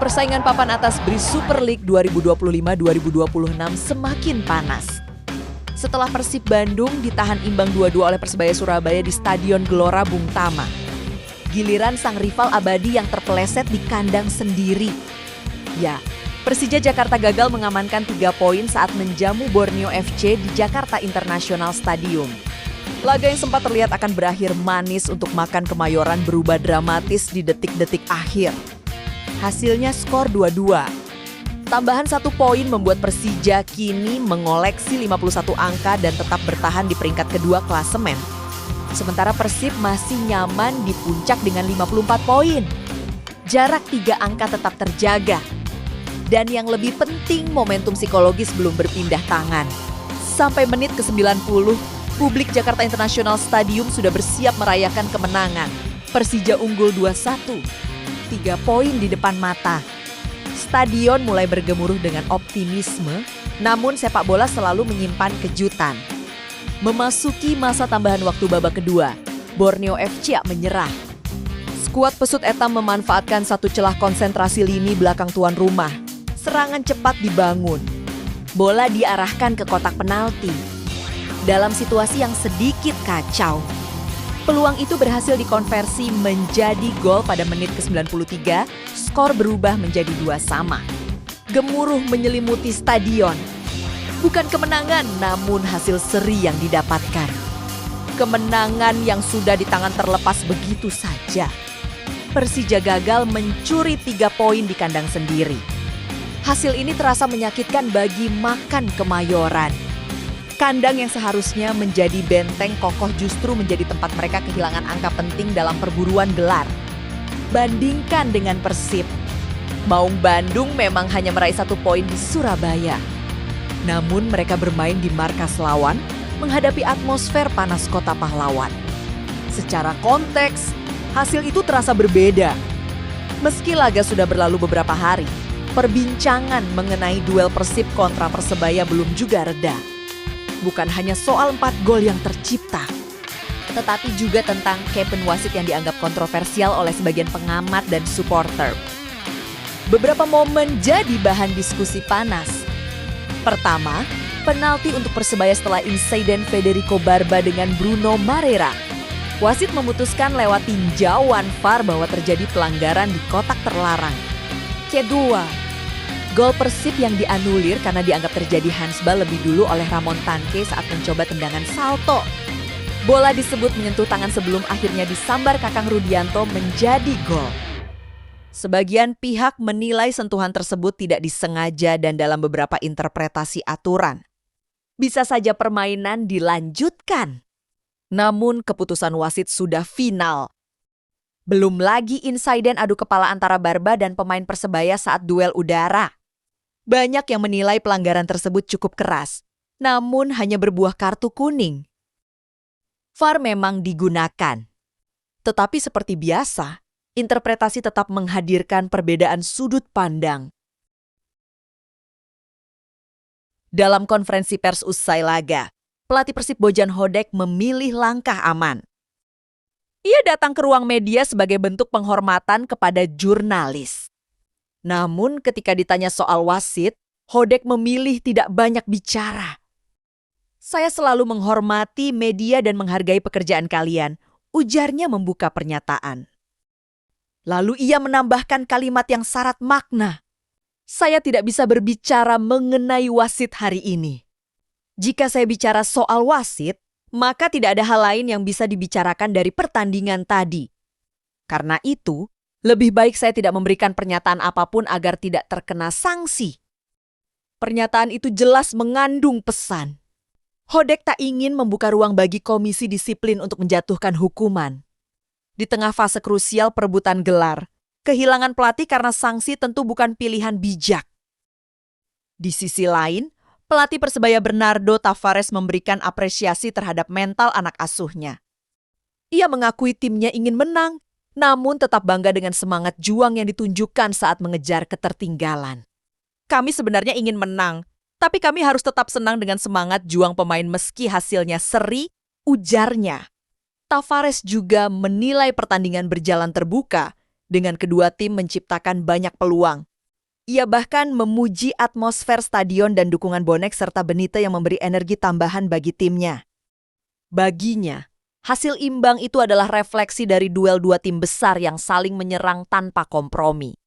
Persaingan papan atas BRI Super League 2025-2026 semakin panas. Setelah Persib Bandung ditahan imbang 2-2 oleh Persebaya Surabaya di Stadion Gelora Bung Tama. Giliran sang rival abadi yang terpeleset di kandang sendiri. Ya, Persija Jakarta gagal mengamankan 3 poin saat menjamu Borneo FC di Jakarta International Stadium. Laga yang sempat terlihat akan berakhir manis untuk Macan Kemayoran berubah dramatis di detik-detik akhir. Hasilnya skor 2-2. Tambahan 1 poin membuat Persija kini mengoleksi 51 angka dan tetap bertahan di peringkat kedua klasemen. Sementara Persib masih nyaman di puncak dengan 54 poin. Jarak 3 angka tetap terjaga. Dan yang lebih penting, momentum psikologis belum berpindah tangan. Sampai menit ke-90, publik Jakarta International Stadium sudah bersiap merayakan kemenangan. Persija unggul 2-1. 3 poin di depan mata. Stadion mulai bergemuruh dengan optimisme, namun sepak bola selalu menyimpan kejutan. Memasuki masa tambahan waktu babak kedua, Borneo FC menyerah. Skuad pesut Etam memanfaatkan satu celah konsentrasi lini belakang tuan rumah. Serangan cepat dibangun. Bola diarahkan ke kotak penalti. Dalam situasi yang sedikit kacau, peluang itu berhasil dikonversi menjadi gol pada menit ke-93, skor berubah menjadi 2-2. Gemuruh menyelimuti stadion. Bukan kemenangan, namun hasil seri yang didapatkan. Kemenangan yang sudah di tangan terlepas begitu saja. Persija gagal mencuri 3 poin di kandang sendiri. Hasil ini terasa menyakitkan bagi Macan Kemayoran. Kandang yang seharusnya menjadi benteng kokoh justru menjadi tempat mereka kehilangan angka penting dalam perburuan gelar. Bandingkan dengan Persib. Maung Bandung memang hanya meraih 1 poin di Surabaya. Namun mereka bermain di markas lawan menghadapi atmosfer panas kota pahlawan. Secara konteks, hasil itu terasa berbeda. Meski laga sudah berlalu beberapa hari, perbincangan mengenai duel Persib kontra Persebaya belum juga reda. Bukan hanya soal 4 gol yang tercipta, tetapi juga tentang capen wasit yang dianggap kontroversial oleh sebagian pengamat dan supporter. Beberapa momen jadi bahan diskusi panas. Pertama, penalti untuk Persebaya setelah insiden Federico Barba dengan Bruno Marrera. Wasit memutuskan lewat tinjauan VAR bahwa terjadi pelanggaran di kotak terlarang. Kedua, gol Persib yang dianulir karena dianggap terjadi handsball lebih dulu oleh Ramon Tanque saat mencoba tendangan salto. Bola disebut menyentuh tangan sebelum akhirnya disambar Kakang Rudianto menjadi gol. Sebagian pihak menilai sentuhan tersebut tidak disengaja dan dalam beberapa interpretasi aturan. Bisa saja permainan dilanjutkan. Namun keputusan wasit sudah final. Belum lagi insiden adu kepala antara Barba dan pemain Persebaya saat duel udara. Banyak yang menilai pelanggaran tersebut cukup keras, namun hanya berbuah kartu kuning. VAR memang digunakan. Tetapi seperti biasa, interpretasi tetap menghadirkan perbedaan sudut pandang. Dalam konferensi pers usai laga, pelatih Persib Bojan Hodak memilih langkah aman. Ia datang ke ruang media sebagai bentuk penghormatan kepada jurnalis. Namun ketika ditanya soal wasit, Hodak memilih tidak banyak bicara. Saya selalu menghormati media dan menghargai pekerjaan kalian, ujarnya membuka pernyataan. Lalu ia menambahkan kalimat yang syarat makna. Saya tidak bisa berbicara mengenai wasit hari ini. Jika saya bicara soal wasit, maka tidak ada hal lain yang bisa dibicarakan dari pertandingan tadi. Karena itu, lebih baik saya tidak memberikan pernyataan apapun agar tidak terkena sanksi. Pernyataan itu jelas mengandung pesan. Hodak tak ingin membuka ruang bagi komisi disiplin untuk menjatuhkan hukuman. Di tengah fase krusial perebutan gelar, kehilangan pelatih karena sanksi tentu bukan pilihan bijak. Di sisi lain, pelatih Persebaya Bernardo Tavares memberikan apresiasi terhadap mental anak asuhnya. Ia mengakui timnya ingin menang, namun tetap bangga dengan semangat juang yang ditunjukkan saat mengejar ketertinggalan. Kami sebenarnya ingin menang, tapi kami harus tetap senang dengan semangat juang pemain meski hasilnya seri, ujarnya. Tavares juga menilai pertandingan berjalan terbuka dengan kedua tim menciptakan banyak peluang, Ia bahkan memuji atmosfer stadion dan dukungan bonek serta Benitez yang memberi energi tambahan bagi timnya. Baginya, hasil imbang itu adalah refleksi dari duel dua tim besar yang saling menyerang tanpa kompromi.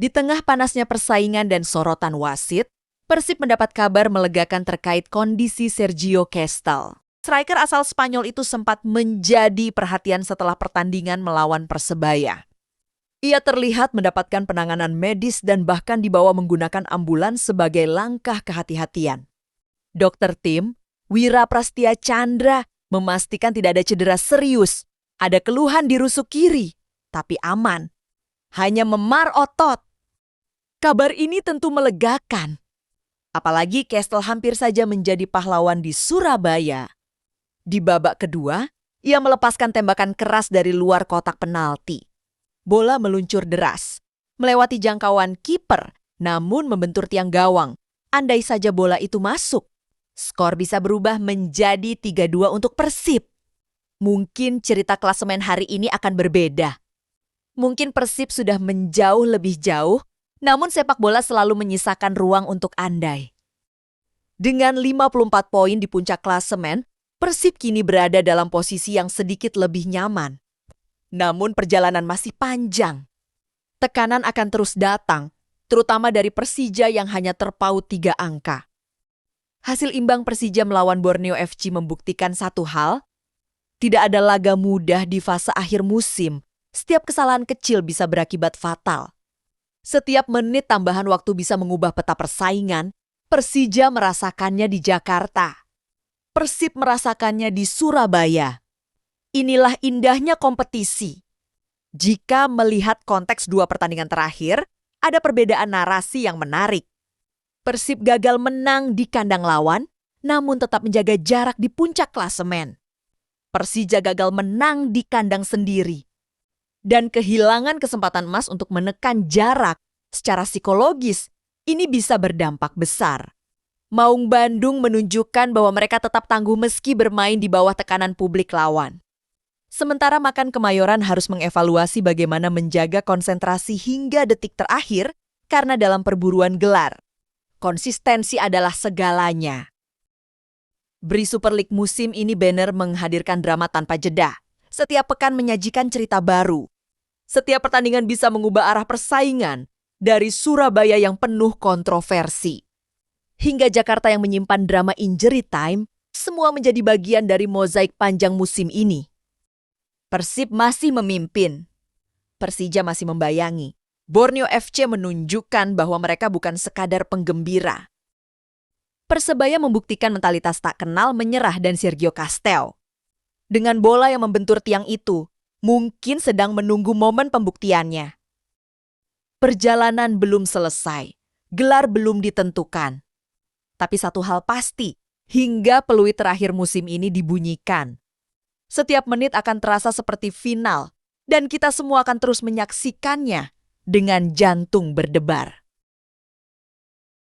Di tengah panasnya persaingan dan sorotan wasit, Persib mendapat kabar melegakan terkait kondisi Sergio Castel. Striker asal Spanyol itu sempat menjadi perhatian setelah pertandingan melawan Persebaya. Ia terlihat mendapatkan penanganan medis dan bahkan dibawa menggunakan ambulans sebagai langkah kehati-hatian. Dokter tim, Wira Prastia Chandra, memastikan tidak ada cedera serius. Ada keluhan di rusuk kiri, tapi aman. Hanya memar otot. Kabar ini tentu melegakan. Apalagi Castel hampir saja menjadi pahlawan di Surabaya. Di babak kedua, ia melepaskan tembakan keras dari luar kotak penalti. Bola meluncur deras, melewati jangkauan kiper, namun membentur tiang gawang. Andai saja bola itu masuk, skor bisa berubah menjadi 3-2 untuk Persib. Mungkin cerita klasemen hari ini akan berbeda. Mungkin Persib sudah menjauh lebih jauh, namun sepak bola selalu menyisakan ruang untuk andai. Dengan 54 poin di puncak klasemen, Persib kini berada dalam posisi yang sedikit lebih nyaman. Namun perjalanan masih panjang. Tekanan akan terus datang, terutama dari Persija yang hanya terpaut 3 angka. Hasil imbang Persija melawan Borneo FC membuktikan satu hal, tidak ada laga mudah di fase akhir musim. Setiap kesalahan kecil bisa berakibat fatal. Setiap menit tambahan waktu bisa mengubah peta persaingan. Persija merasakannya di Jakarta. Persib merasakannya di Surabaya. Inilah indahnya kompetisi. Jika melihat konteks 2 pertandingan terakhir, ada perbedaan narasi yang menarik. Persib gagal menang di kandang lawan, namun tetap menjaga jarak di puncak klasemen. Persija gagal menang di kandang sendiri dan kehilangan kesempatan emas untuk menekan jarak secara psikologis. Ini bisa berdampak besar. Maung Bandung menunjukkan bahwa mereka tetap tangguh meski bermain di bawah tekanan publik lawan. Sementara Makan Kemayoran harus mengevaluasi bagaimana menjaga konsentrasi hingga detik terakhir karena dalam perburuan gelar, konsistensi adalah segalanya. Bri Super League musim ini banner menghadirkan drama tanpa jeda. Setiap pekan menyajikan cerita baru. Setiap pertandingan bisa mengubah arah persaingan dari Surabaya yang penuh kontroversi hingga Jakarta yang menyimpan drama injury time, semua menjadi bagian dari mozaik panjang musim ini. Persib masih memimpin. Persija masih membayangi. Borneo FC menunjukkan bahwa mereka bukan sekadar penggembira. Persebaya membuktikan mentalitas tak kenal menyerah dan Sergio Castel. Dengan bola yang membentur tiang itu, mungkin sedang menunggu momen pembuktiannya. Perjalanan belum selesai, gelar belum ditentukan. Tapi satu hal pasti, hingga peluit terakhir musim ini dibunyikan. Setiap menit akan terasa seperti final, dan kita semua akan terus menyaksikannya dengan jantung berdebar.